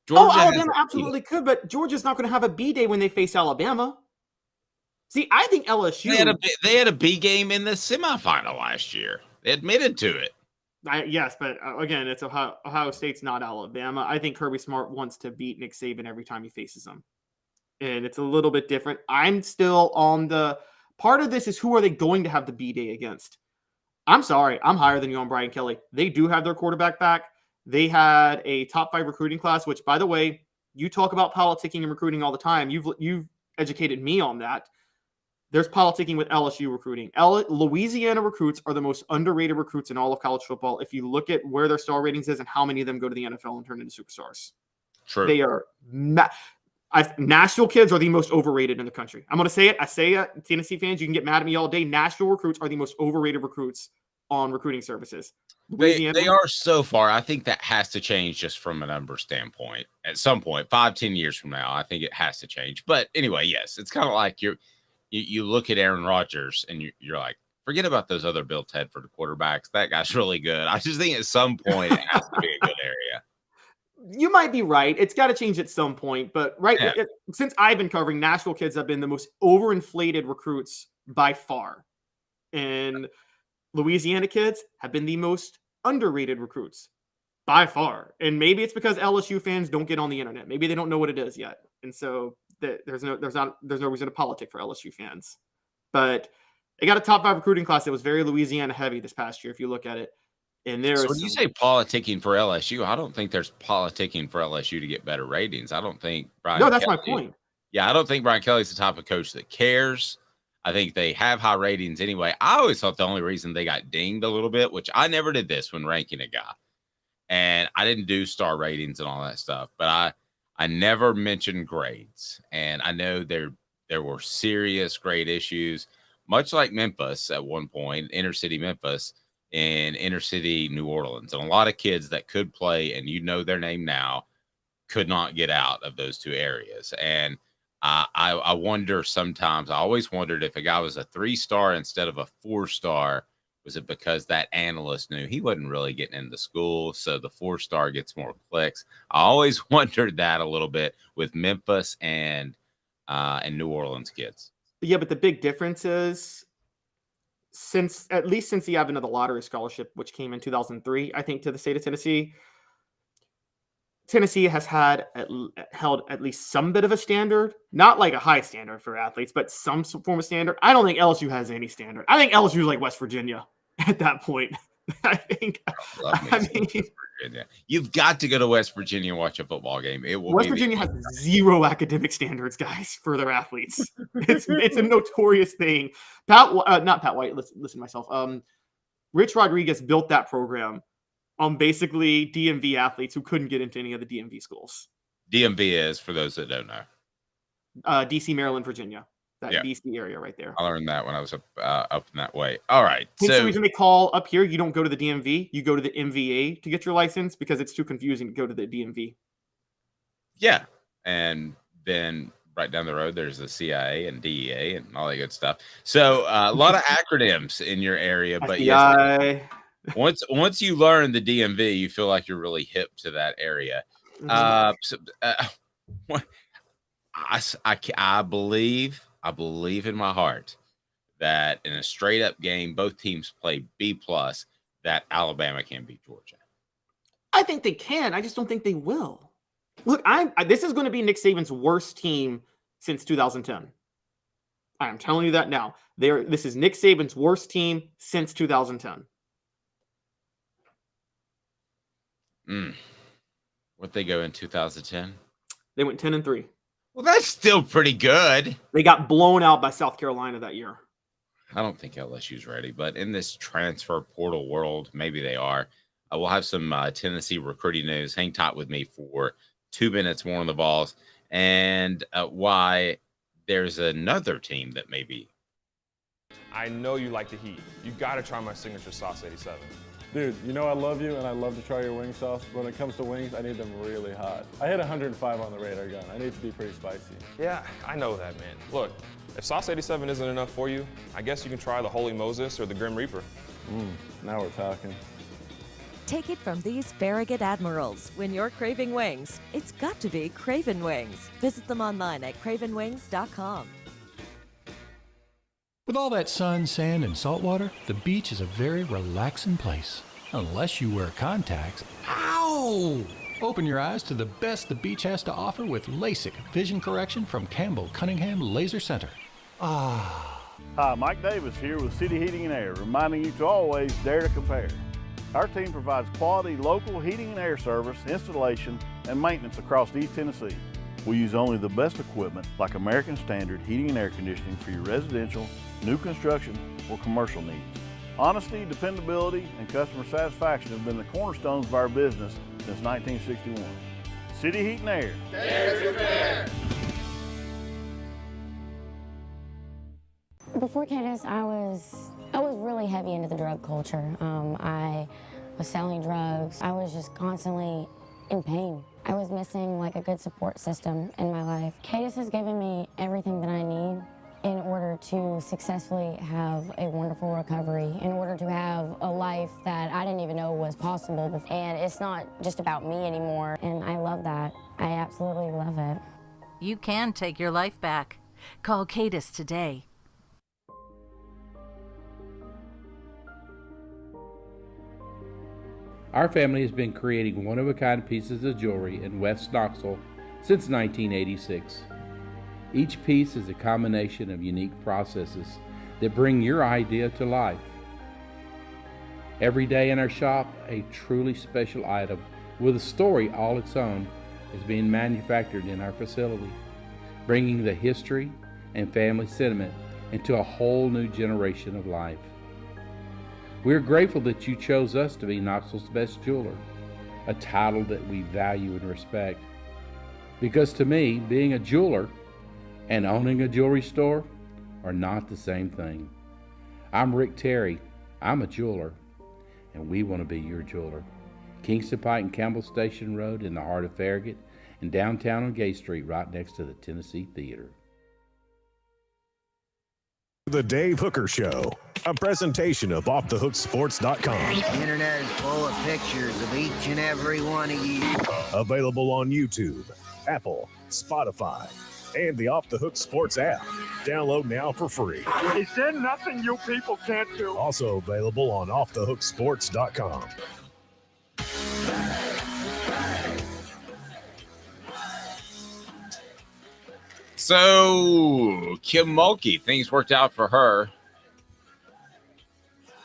Alabama absolutely could, but Georgia's not going to have a B day when they face Alabama. See, I think LSU.
They had a B game in the semifinal last year. They admitted to it.
Yes, but again, it's Ohio State's not Alabama. I think Kirby Smart wants to beat Nick Saban every time he faces them. And it's a little bit different. I'm still on the part of this is who are they going to have the B day against? I'm sorry, I'm higher than you on Brian Kelly. They do have their quarterback back. They had a top 5 recruiting class, which, by the way, you talk about politicking and recruiting all the time. You've educated me on that. There's politicking with LSU recruiting. Louisiana recruits are the most underrated recruits in all of college football. If you look at where their star ratings is and how many of them go to the NFL and turn into superstars.
True.
They are Nashville kids are the most overrated in the country. I'm going to say it. I say it. Tennessee fans, you can get mad at me all day. Nashville recruits are the most overrated recruits on recruiting services.
They are so far. I think that has to change just from a number standpoint. At some point, 5-10 years from now, I think it has to change. But anyway, yes, it's kind of like you look at Aaron Rodgers and you're like, forget about those other Bill Tedford quarterbacks. That guy's really good. I just think at some point it has to be a good area.
You might be right. It's got to change at some point. But since I've been covering, Nashville kids have been the most overinflated recruits by far. And Louisiana kids have been the most underrated recruits by far. And maybe it's because LSU fans don't get on the internet. Maybe they don't know what it is yet. And so there's no reason to politic for LSU fans. But they got a top 5 recruiting class that was very Louisiana heavy this past year, if you look at it. And
so when you say politicking for LSU, I don't think there's politicking for LSU to get better ratings. I don't think Brian.
No, that's my point.
Yeah, I don't think Brian Kelly's the type of coach that cares. I think they have high ratings anyway. I always thought the only reason they got dinged a little bit, which I never did this when ranking a guy, and I didn't do star ratings and all that stuff, but I never mentioned grades. And I know there were serious grade issues, much like Memphis at one point, inner city Memphis, in inner city New Orleans. And a lot of kids that could play, and you know their name now, could not get out of those two areas. And I wonder sometimes, I always wondered if a guy was a 3-star instead of a 4-star, was it because that analyst knew he wasn't really getting into school, so the 4-star gets more clicks? I always wondered that a little bit with Memphis and New Orleans kids.
Yeah, but the big difference is since the advent of the lottery scholarship, which came in 2003, I think, to the state of Tennessee, Tennessee has held at least some bit of a standard, not like a high standard for athletes, but some form of standard. I don't think LSU has any standard. I think LSU is like West Virginia at that point. I mean,
Virginia. You've got to go to West Virginia and watch a football game.
West Virginia has zero academic standards, guys, for their athletes. It's a notorious thing. Not Pat White. Listen to myself. Rich Rodriguez built that program on basically DMV athletes who couldn't get into any of the DMV schools.
DMV is, for those that don't know,
DC, Maryland, Virginia. That DC area right there.
I learned that when I was up in that way. All right.
So the reason they call up here, you don't go to the DMV, you go to the MVA to get your license because it's too confusing to go to the DMV.
Yeah. And then right down the road, there's the CIA and DEA and all that good stuff. So a lot of acronyms in your area, but yes, once you learn the DMV, you feel like you're really hip to that area. I believe in my heart that in a straight up game, both teams play B+, that Alabama can beat Georgia.
I think they can. I just don't think they will. Look, this is going to be Nick Saban's worst team since 2010. I am telling you that now. This is Nick Saban's worst team since 2010.
What'd they go in 2010?
They went 10-3.
Well, that's still pretty good.
They got blown out by South Carolina that year.
I don't think LSU's ready, but in this transfer portal world, maybe they are. We'll have some Tennessee recruiting news. Hang tight with me for 2 minutes more on the Vols and why there's another team that maybe.
I know you like the heat. You got to try my signature sauce 87. Dude, you know I love you and I love to try your wing sauce, but when it comes to wings, I need them really hot. I hit 105 on the radar gun. I need to be pretty spicy. Yeah, I know that, man. Look, if sauce 87 isn't enough for you, I guess you can try the Holy Moses or the Grim Reaper. Now we're talking.
Take it from these Farragut Admirals. When you're craving wings, it's got to be Craven Wings. Visit them online at cravenwings.com.
With all that sun, sand, and salt water, the beach is a very relaxing place. Unless you wear contacts. Ow! Open your eyes to the best the beach has to offer with LASIK vision correction from Campbell Cunningham Laser Center.
Hi, Mike Davis here with City Heating and Air, reminding you to always dare to compare. Our team provides quality local heating and air service, installation, and maintenance across East Tennessee. We use only the best equipment like American Standard heating and air conditioning for your residential, new construction, or commercial needs. Honesty, dependability, and customer satisfaction have been the cornerstones of our business since 1961. City Heat and Air.
Dare to compare. Before Cadis, I was really heavy into the drug culture. I was selling drugs. I was just constantly in pain. I was missing like a good support system in my life. Cadis has given me everything that I need in order to successfully have a wonderful recovery, in order to have a life that I didn't even know was possible before. And it's not just about me anymore, and I love that. I absolutely love it.
You can take your life back. Call Cadis today.
Our family has been creating one-of-a-kind pieces of jewelry in West Knoxville since 1986. Each piece is a combination of unique processes that bring your idea to life. Every day in our shop, a truly special item with a story all its own is being manufactured in our facility, bringing the history and family sentiment into a whole new generation of life. We're grateful that you chose us to be Knoxville's best jeweler, a title that we value and respect. Because to me, being a jeweler and owning a jewelry store are not the same thing. I'm Rick Terry. I'm a jeweler, and we want to be your jeweler. Kingston Pike and Campbell Station Road in the heart of Farragut, and downtown on Gay Street right next to the Tennessee Theater.
The Dave Hooker Show, a presentation of OffTheHookSports.com.
The internet is full of pictures of each and every one of you.
Available on YouTube, Apple, Spotify, and the Off the Hook Sports app. Download now for free.
Is there nothing you people can't do?
Also available on OffTheHookSports.com.
So, Kim Mulkey, things worked out for her.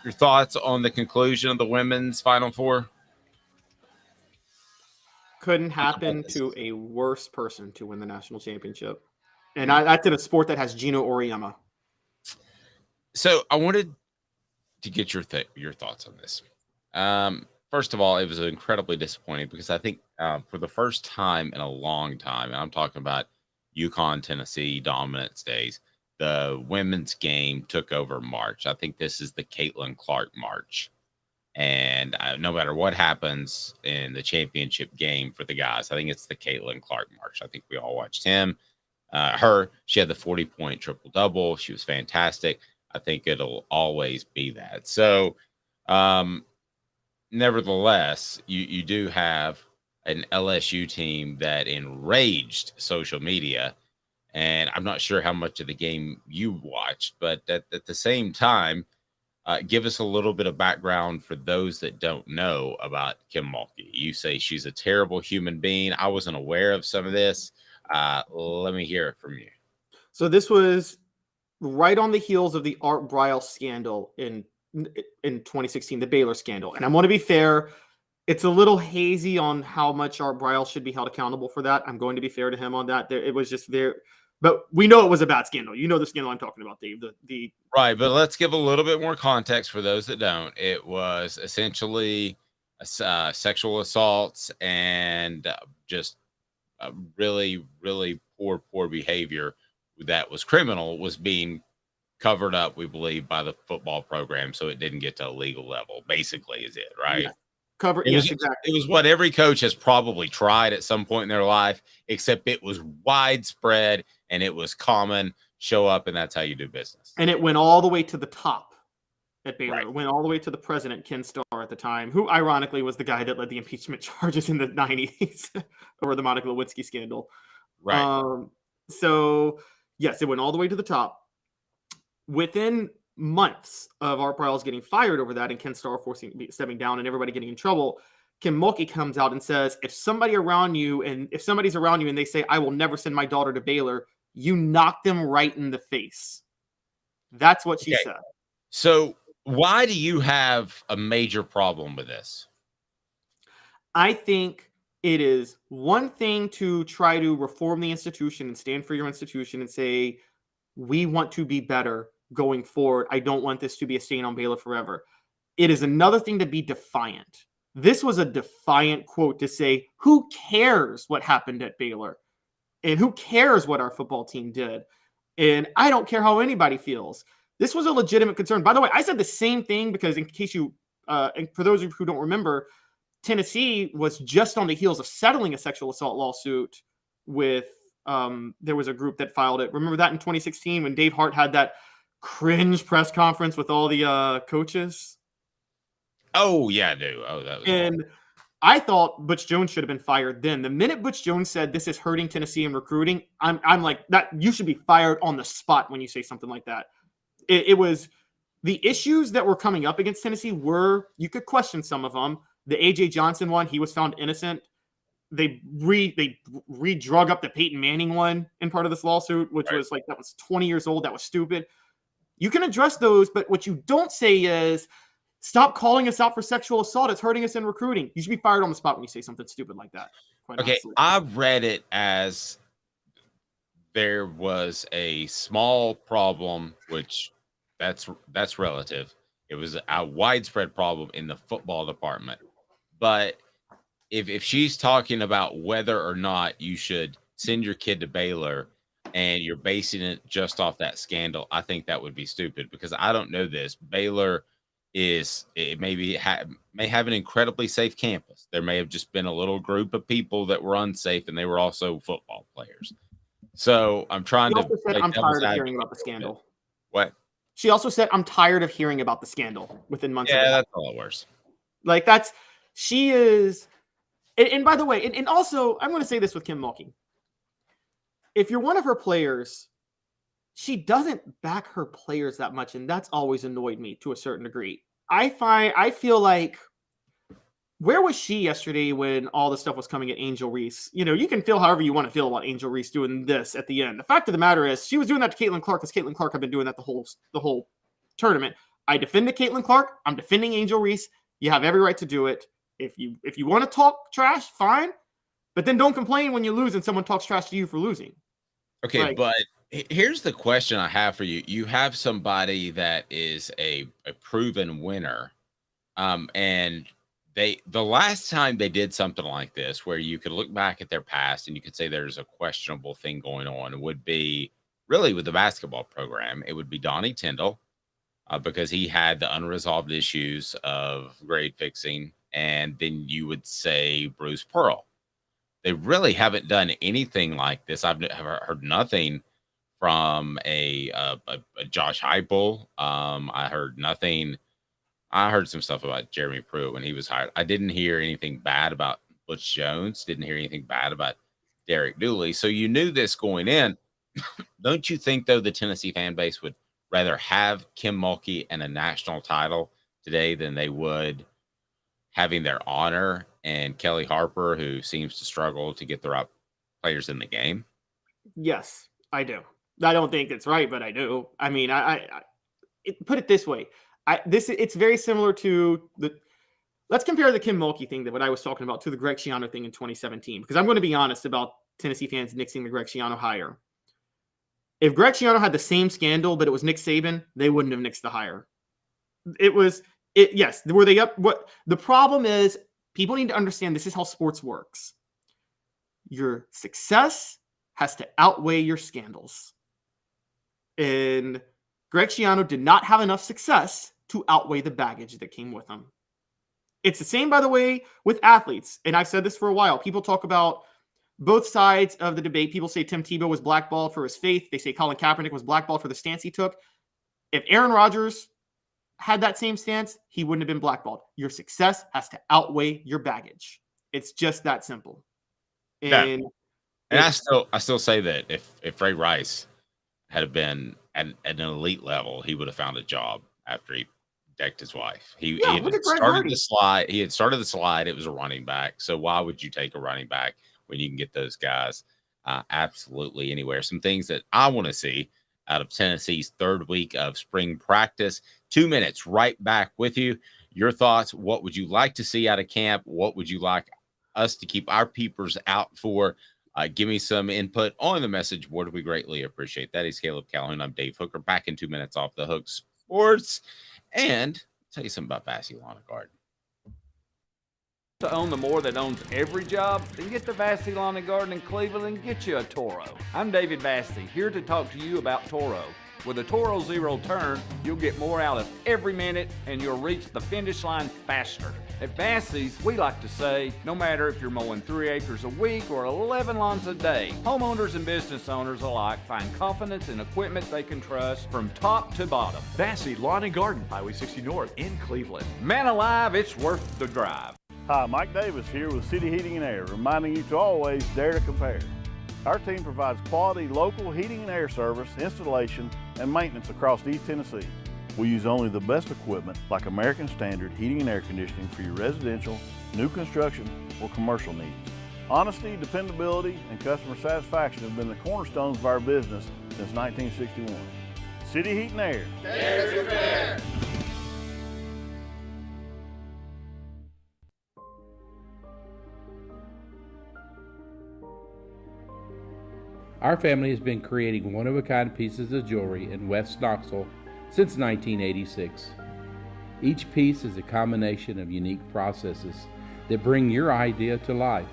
Your thoughts on the conclusion of the women's Final Four?
Couldn't happen to a worse person to win the national championship. And that's in a sport that has Gino Auriemma.
So I wanted to get your thoughts on this. First of all, it was incredibly disappointing because I think for the first time in a long time, and I'm talking about UConn, Tennessee dominance days, the women's game took over March. I think this is the Caitlin Clark March. And no matter what happens in the championship game for the guys, I think it's the Caitlin Clark March. I think we all watched she had the 40-point triple-double. She was fantastic. I think it'll always be that. So, nevertheless, you do have an LSU team that enraged social media. And I'm not sure how much of the game you watched, but at the same time, Give us a little bit of background for those that don't know about Kim Mulkey. You say she's a terrible human being. I wasn't aware of some of this. Let me hear it from you.
So this was right on the heels of the Art Briles scandal in 2016, the Baylor scandal. And I want to be fair, it's a little hazy on how much Art Briles should be held accountable for that. I'm going to be fair to him on that. It was just there, but we know it was a bad scandal. You know the scandal I'm talking about, Dave.
Right, but let's give a little bit more context for those that don't. It was essentially sexual assaults and just really, really poor behavior that was criminal was being covered up, we believe, by the football program, so it didn't get to a legal level. Basically, is it right?
Yeah. Exactly.
It was what every coach has probably tried at some point in their life, except it was widespread and it was common. Show up, and that's how you do business.
And it went all the way to the top at Baylor.
Right.
It went all the way to the president, Ken Starr, at the time, who ironically was the guy that led the impeachment charges in the 90s over the Monica Lewinsky scandal.
Right.
So, yes, it went all the way to the top. Within months of Art Briles getting fired over that and Ken Starr stepping down and everybody getting in trouble, Kim Mulkey comes out and says, if somebody's around you and they say, I will never send my daughter to Baylor, you knock them right in the face. That's what she said.
So why do you have a major problem with this?
I think it is one thing to try to reform the institution and stand for your institution and say, we want to be better going forward. I don't want this to be a stain on Baylor forever. It is another thing to be defiant. This was a defiant quote to say, who cares what happened at Baylor? And who cares what our football team did? And I don't care how anybody feels. This was a legitimate concern. By the way, I said the same thing because in case you, and for those of you who don't remember, Tennessee was just on the heels of settling a sexual assault lawsuit with, there was a group that filed it. Remember that in 2016 when Dave Hart had that cringe press conference with all the coaches?
Oh, yeah, I do. Oh, that was
And I thought Butch Jones should have been fired then. The minute Butch Jones said this is hurting Tennessee in recruiting, I'm like, that you should be fired on the spot when you say something like that. It was the issues that were coming up against Tennessee were, you could question some of them. The A.J. Johnson one, he was found innocent. They re-drug up the Peyton Manning one in part of this lawsuit, which was like, that was 20 years old. That was stupid. You can address those, but what you don't say is, stop calling us out for sexual assault. It's hurting us in recruiting. You should be fired on the spot when you say something stupid like that.
Okay, honestly. I read it as there was a small problem, which that's relative. It was a widespread problem in the football department. But if she's talking about whether or not you should send your kid to Baylor and you're basing it just off that scandal, I think that would be stupid because I don't know this. Baylor may have an incredibly safe campus. There may have just been a little group of people that were unsafe and they were also football players. So I'm trying to
said, I'm tired of hearing about the scandal.
What?
She also said, I'm tired of hearing about the scandal within months.
Yeah, that's all it was.
Like she is. And by the way, and also I'm going to say this with Kim Mulkey. If you're one of her players, she doesn't back her players that much, and that's always annoyed me to a certain degree. I feel like, where was she yesterday when all the stuff was coming at Angel Reese? You know, you can feel however you want to feel about Angel Reese doing this at the end. The fact of the matter is, she was doing that to Caitlin Clark because Caitlin Clark had been doing that the whole tournament. I defended Caitlin Clark. I'm defending Angel Reese. You have every right to do it. If you want to talk trash, fine. But then don't complain when you lose and someone talks trash to you for losing.
Okay, but here's the question I have for you. You have somebody that is a proven winner, and the last time they did something like this, where you could look back at their past and you could say there's a questionable thing going on, would be really with the basketball program. It would be Donnie Tyndall, because he had the unresolved issues of grade fixing, and then you would say Bruce Pearl. They really haven't done anything like this. I've heard nothing from a Josh Heupel. I heard nothing. I heard some stuff about Jeremy Pruitt when he was hired. I didn't hear anything bad about Butch Jones. Didn't hear anything bad about Derek Dooley. So you knew this going in. Don't you think, though, the Tennessee fan base would rather have Kim Mulkey and a national title today than they would having their honor and Kelly Harper, who seems to struggle to get the right players in the game?
Yes, I do. I don't think it's right, but I do. I mean, put it this way. It's very similar to let's compare the Kim Mulkey thing that what I was talking about to the Greg Schiano thing in 2017, because I'm going to be honest about Tennessee fans nixing the Greg Schiano hire. If Greg Schiano had the same scandal, but it was Nick Saban, they wouldn't have nixed the hire. Yes. Were they up? What the problem is, people need to understand this is how sports works. Your success has to outweigh your scandals. And Greg Schiano did not have enough success to outweigh the baggage that came with him. It's the same, by the way, with athletes. And I've said this for a while. People talk about both sides of the debate. People say Tim Tebow was blackballed for his faith. They say Colin Kaepernick was blackballed for the stance he took. If Aaron Rodgers had that same stance, he wouldn't have been blackballed. Your success has to outweigh your baggage. It's just that simple. And
I still say that if Ray Rice had been at an elite level, he would have found a job after he decked his wife. He had started the slide. He had started the slide. It was a running back. So why would you take a running back when you can get those guys absolutely anywhere? Some things that I want to see out of Tennessee's third week of spring practice. 2 minutes, right back with you. Your thoughts. What would you like to see out of camp? What would you like us to keep our peepers out for? Give me some input on the message board. We greatly appreciate that. He's Caleb Calhoun. I'm Dave Hooker. Back in 2 minutes off the Hook Sports. And I'll tell you something about Vassy Lawn and Garden.
To own the more that owns every job, then get to Vassy Lawn and Garden in Cleveland and get you a Toro. I'm David Vassy, here to talk to you about Toro. With a Toro Zero Turn, you'll get more out of every minute and you'll reach the finish line faster. At Vassy's, we like to say, no matter if you're mowing 3 acres a week or 11 lawns a day, homeowners and business owners alike find confidence in equipment they can trust from top to bottom.
Vassy Lawn and Garden, Highway 60 North in Cleveland.
Man alive, it's worth the drive.
Hi, Mike Davis here with City Heating and Air, reminding you to always dare to compare. Our team provides quality local heating and air service, installation, and maintenance across East Tennessee. We use only the best equipment like American Standard heating and air conditioning for your residential, new construction, or commercial needs. Honesty, dependability, and customer satisfaction have been the cornerstones of our business since 1961. City Heat and Air.
Dare to compare.
Our family has been creating one-of-a-kind pieces of jewelry in West Knoxville since 1986. Each piece is a combination of unique processes that bring your idea to life.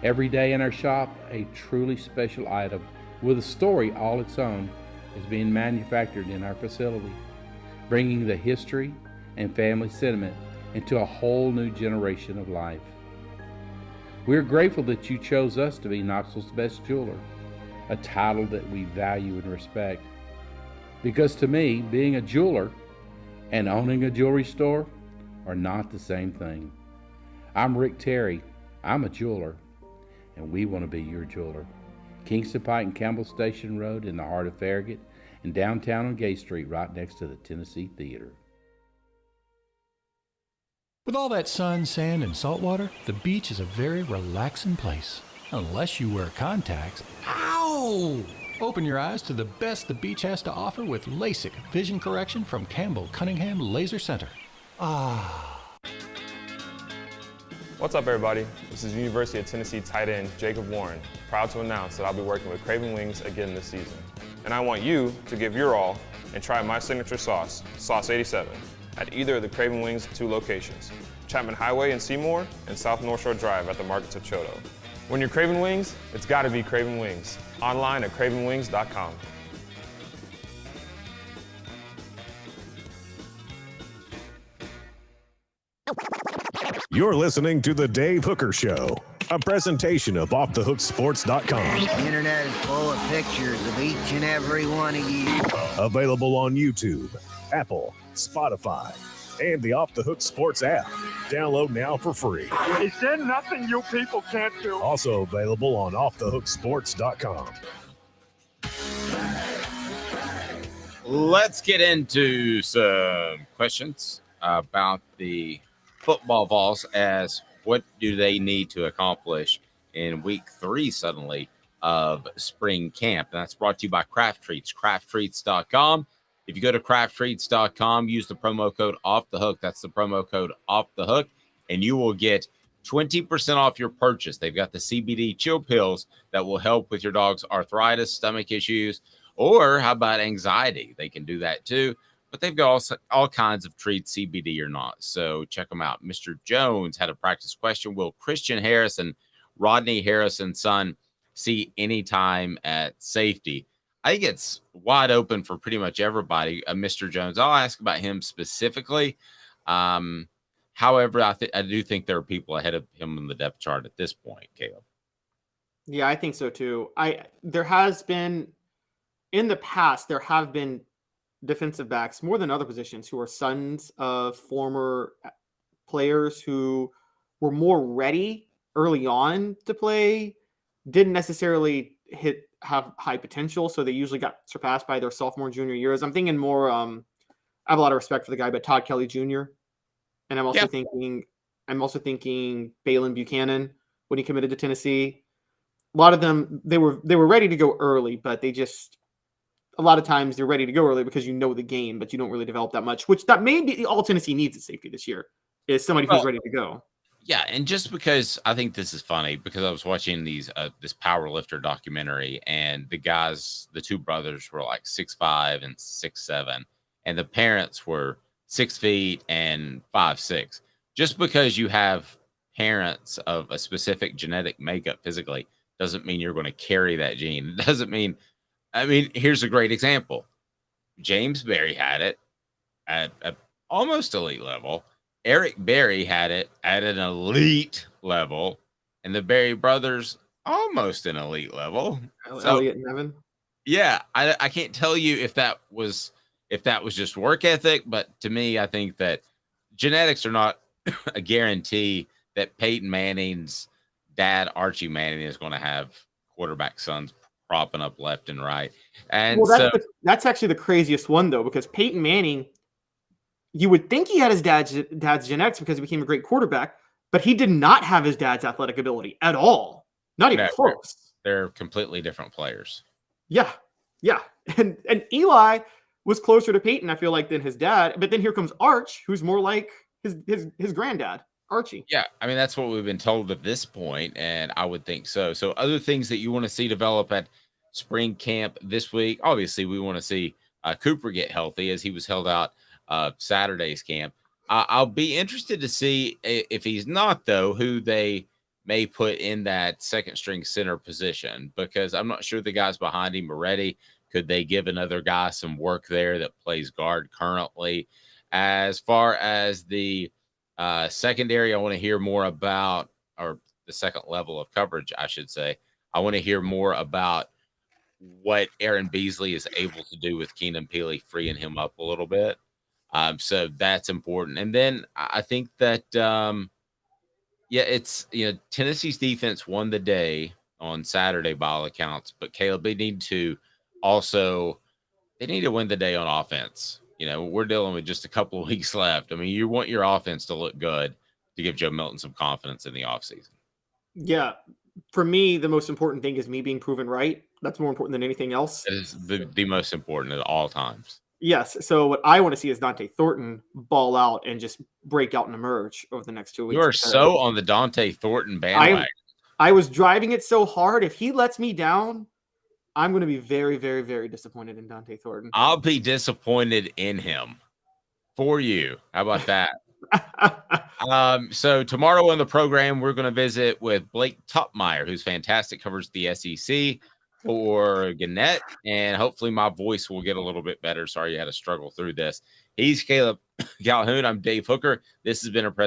Every day in our shop, a truly special item with a story all its own is being manufactured in our facility, bringing the history and family sentiment into a whole new generation of life. We are grateful that you chose us to be Knoxville's best jeweler, a title that we value and respect. Because to me, being a jeweler and owning a jewelry store are not the same thing. I'm Rick Terry. I'm a jeweler, and we want to be your jeweler. Kingston Pike and Campbell Station Road in the heart of Farragut, and downtown on Gay Street right next to the Tennessee Theater.
With all that sun, sand, and salt water, the beach is a very relaxing place. Unless you wear contacts. Ow! Open your eyes to the best the beach has to offer with LASIK vision correction from Campbell Cunningham Laser Center. Ah.
What's up, everybody? This is University of Tennessee tight end Jacob Warren, proud to announce that I'll be working with Craven Wings again this season. And I want you to give your all and try my signature sauce, Sauce 87, at either of the Craven Wings 2 locations, Chapman Highway in Seymour and South North Shore Drive at the Markets of Choto. When you're craving wings, it's gotta be Craven Wings. Online at cravenwings.com.
You're listening to The Dave Hooker Show, a presentation of OffTheHookSports.com.
The internet is full of pictures of each and every one of you.
Available on YouTube, Apple, Spotify, and the Off the Hook Sports app. Download now for free.
Is there nothing you people can't do?
Also available on OffTheHookSports.com.
Let's get into some questions about the football Vols as what do they need to accomplish in week 3 suddenly of spring camp. And that's brought to you by Craft Treats, crafttreats.com. If you go to crafttreats.com, use the promo code Off the Hook. That's the promo code Off the Hook, and you will get 20% off your purchase. They've got the CBD chill pills that will help with your dog's arthritis, stomach issues, or how about anxiety? They can do that too. But they've got all kinds of treats, CBD or not. So check them out. Mr. Jones had a practice question. Will Christian Harris and Rodney Harrison's son see any time at safety? I think it's wide open for pretty much everybody. Mr. Jones, I'll ask about him specifically. However, I do think there are people ahead of him in the depth chart at this point, Caleb.
Yeah, I think so too. There has been in the past, there have been defensive backs more than other positions who are sons of former players who were more ready early on to play, didn't necessarily have high potential, so they usually got surpassed by their sophomore, junior years. I'm thinking more. I have a lot of respect for the guy, but Todd Kelly Jr. And I'm also thinking Balin Buchanan when he committed to Tennessee. A lot of them, they were ready to go early, but they just. A lot of times they're ready to go early because you know the game, but you don't really develop that much, which that may be all Tennessee needs at safety this year is somebody who's ready to go.
Yeah, and just because I think this is funny because I was watching this power lifter documentary and the two brothers were like 6'5" and 6'7", and the parents were 6 feet and 5'6". Just because you have parents of a specific genetic makeup physically doesn't mean you're going to carry that gene. It doesn't mean. I mean, here's a great example. James Berry had it at almost elite level. Eric Berry had it at an elite level, and the Berry brothers almost an elite level.
Elliot and Evan.
Yeah, I can't tell you if that was just work ethic, but to me, I think that genetics are not a guarantee that Peyton Manning's dad, Archie Manning, is going to have quarterback sons propping up left and right. And
that's actually the craziest one, though, because Peyton Manning, you would think he had his dad's genetics because he became a great quarterback, but he did not have his dad's athletic ability at all. Not even close.
They're completely different players.
Yeah. And Eli was closer to Peyton, I feel like, than his dad. But then here comes Arch, who's more like his granddad, Archie.
Yeah, I mean, that's what we've been told at this point, and I would think so. So other things that you want to see develop at spring camp this week, obviously we want to see Cooper get healthy as he was held out Saturday's camp. I'll be interested to see if he's not, though, who they may put in that second string center position, because I'm not sure the guys behind him are ready. Could they give another guy some work there that plays guard currently? As far as the secondary, I want to hear more about, or the second level of coverage, I should say. I want to hear more about what Aaron Beasley is able to do with Keenan Peely, freeing him up a little bit. So that's important. And then I think that, it's, Tennessee's defense won the day on Saturday by all accounts, but Caleb, they need to win the day on offense. We're dealing with just a couple of weeks left. I mean, you want your offense to look good to give Joe Milton some confidence in the offseason.
Yeah. For me, the most important thing is me being proven right. That's more important than anything else.
It is the most important at all times.
Yes. So what I want to see is Dante Thornton ball out and just break out and emerge over the next 2 weeks.
You are so on the Dante Thornton bandwagon.
I was driving it so hard. If he lets me down, I'm going to be very, very, very disappointed in Dante Thornton.
I'll be disappointed in him for you. How about that? So tomorrow on the program, we're going to visit with Blake Topmeyer, who's fantastic, covers the SEC for Gannett, and hopefully my voice will get a little bit better. Sorry you had to struggle through this. He's Caleb Calhoun. I'm Dave Hooker. This has been a presentation